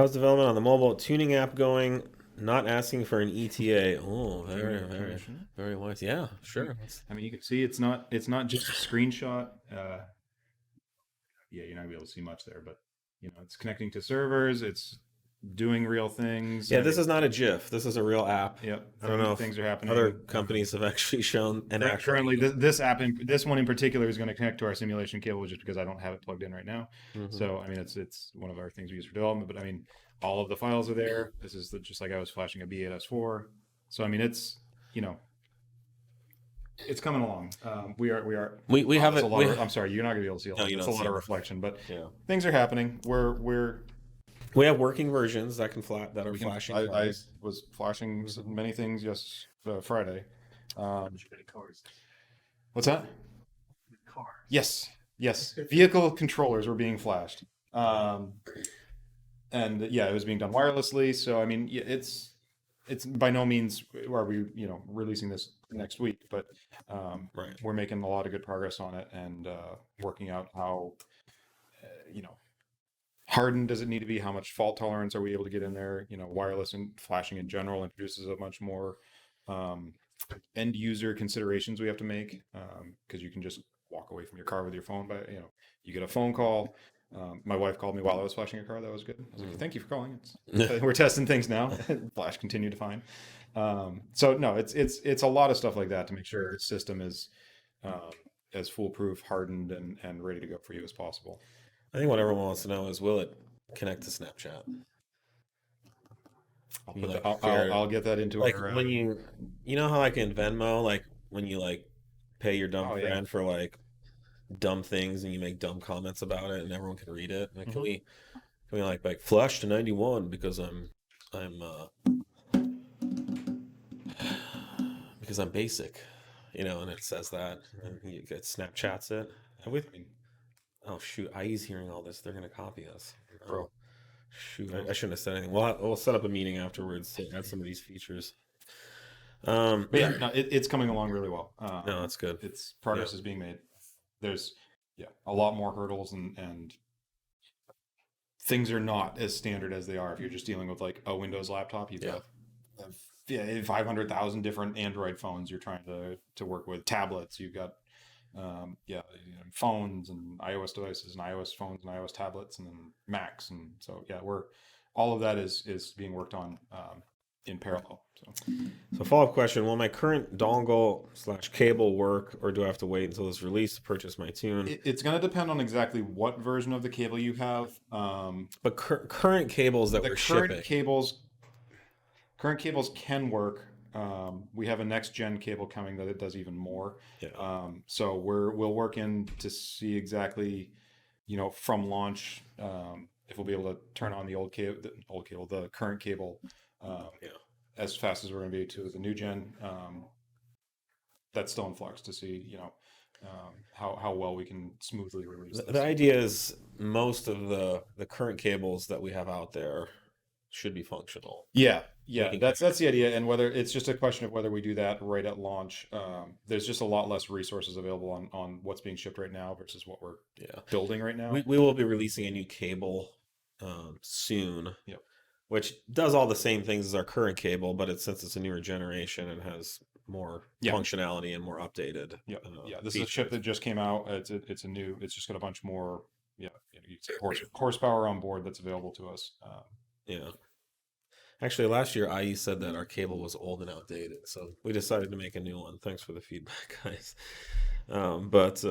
How's development on the mobile tuning app going? Not asking for an ETA. Oh, very, Tuner very, permission. very wise. Yeah, You, sure. I mean, you can see it's not just a screenshot. Yeah, you're not gonna be able to see much there, but it's connecting to servers. It's doing real things. Yeah, I this mean, is not a GIF. This is a real app. yeah, I don't know if things are other happening. companies have actually shown an actual. Currently, this app, this one in particular, is going to connect to our simulation cable just because I don't have it plugged in right now. Mhm. So, I mean, it's one of our things we use for development. But I mean, all of the files are there. This is just like I was flashing a B8S4. So, I mean, you know, it's coming along. We are. We Wow, that's a haven't lot we of. I'm sorry, you're not going to be able to see all no that. you That's don't a see lot of it. reflection, but Yeah, things are happening. we have working versions that that are We can. flashing I cars. was flashing many things Friday. Um, what's that? Yes, yes. Vehicle controllers were being flashed, and yeah, it was being done wirelessly. So I mean, yeah, it's by no means are we releasing this next week, but Right. we're making a lot of good progress on it and working out how you know hardened does it need to be? How much fault tolerance are we able to get in there? Wireless and flashing in general introduces a much more um, end user considerations we have to make because you can just walk away from your car with your phone. But you get a phone call. My wife called me while I was flashing a car. That was good. I was like, "Thank you for calling." We're testing things now. Flash continued to fine. So no, it's a lot of stuff like that to make sure the system is um, as foolproof, hardened, and ready to go for you as possible. I think what everyone wants to know is, will it connect to Snapchat? I'll You put that. like share I'll get that into like our. when you know how like in Venmo, like when you like pay your dumb Oh yeah. friend for like dumb things and you make dumb comments about it and everyone can read it. Like, Hmm. can we like flush to 91 because I'm basic, and it says that and you get Snapchats it. And with I mean, oh shoot, IE's hearing all this. They're gonna copy us. Oh bro. shoot, No. I shouldn't have said anything. We'll set up a meeting afterwards to add some of these features. But yeah, no, it's coming along really well. No, that's good. It's Yeah, progress is being made. There's a lot more hurdles and things are not as standard as they are if you're just dealing with like a Windows laptop. You've yeah. got 500,000 different Android phones you're trying to work with, tablets. You've got phones and iOS devices and iOS phones and iOS tablets and then Macs, and so yeah, we're all of that is being worked on in parallel. So So follow-up question: will my current dongle/cable work, or do I have to wait until it's released to purchase my tune? it's going to depend on exactly what version of the cable you have. But current cables that The we're shipping. current cables can work. We have a next gen cable coming that it does even more. Yeah. So we'll work in to see exactly, from launch, if we'll be able to turn on the the current cable, Yeah. as fast as we're going to be to the new gen. That's still in flux to see, how well we can smoothly release The this. idea is most of the current cables that we have out there should be functional. Yeah, We yeah, can that's the idea, and whether it's just a question of whether we do that right at launch. There's just a lot less resources available on what's being shipped right now versus what we're Yeah. building right now. We will be releasing a new cable soon, Yep. which does all the same things as our current cable, but since it's a newer generation and has more Yeah. functionality and more updated Yeah, yeah. This is a chip that just came out. It's a new. It's just got a bunch more. Yeah, you could say horsepower on board that's available to us. Yeah. Actually, last year IE said that our cable was old and outdated, so we decided to make a new one. Thanks for the feedback, guys. But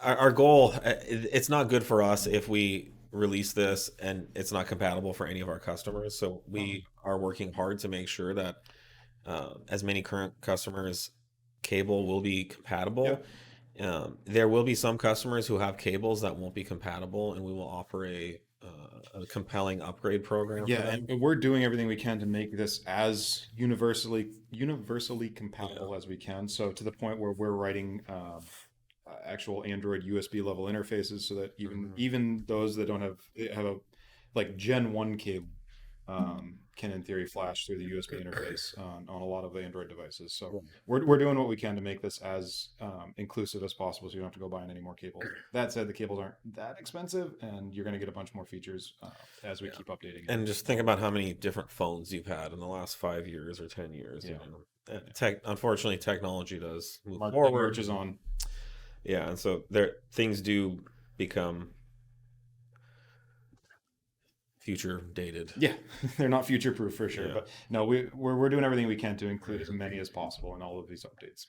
our goal, it's not good for us if we release this and it's not compatible for any of our customers. So we are working hard to make sure that as many current customers, cable will be compatible. There will be some customers who have cables that won't be compatible, and we will offer a compelling upgrade program for Yeah, them. and we're doing everything we can to make this as universally compatible as we can. So to the point where we're writing actual Android USB level interfaces, so that even those that don't have a like Gen 1 cable, can in theory flash through the USB interface on a lot of Android devices. So Right. we're doing what we can to make this as inclusive as possible, so you don't have to go buying any more cables. That said, the cables aren't that expensive, and you're going to get a bunch more features as we Yeah. keep updating it. And just think about how many different phones you've had in the last 5 years or 10 years. Yeah. Unfortunately, technology does move It forward. marches on. Yeah, and so there things do become future dated. Yeah, they're not future proof for sure, Yeah. but no, we're doing everything we can to include as many as possible in all of these updates.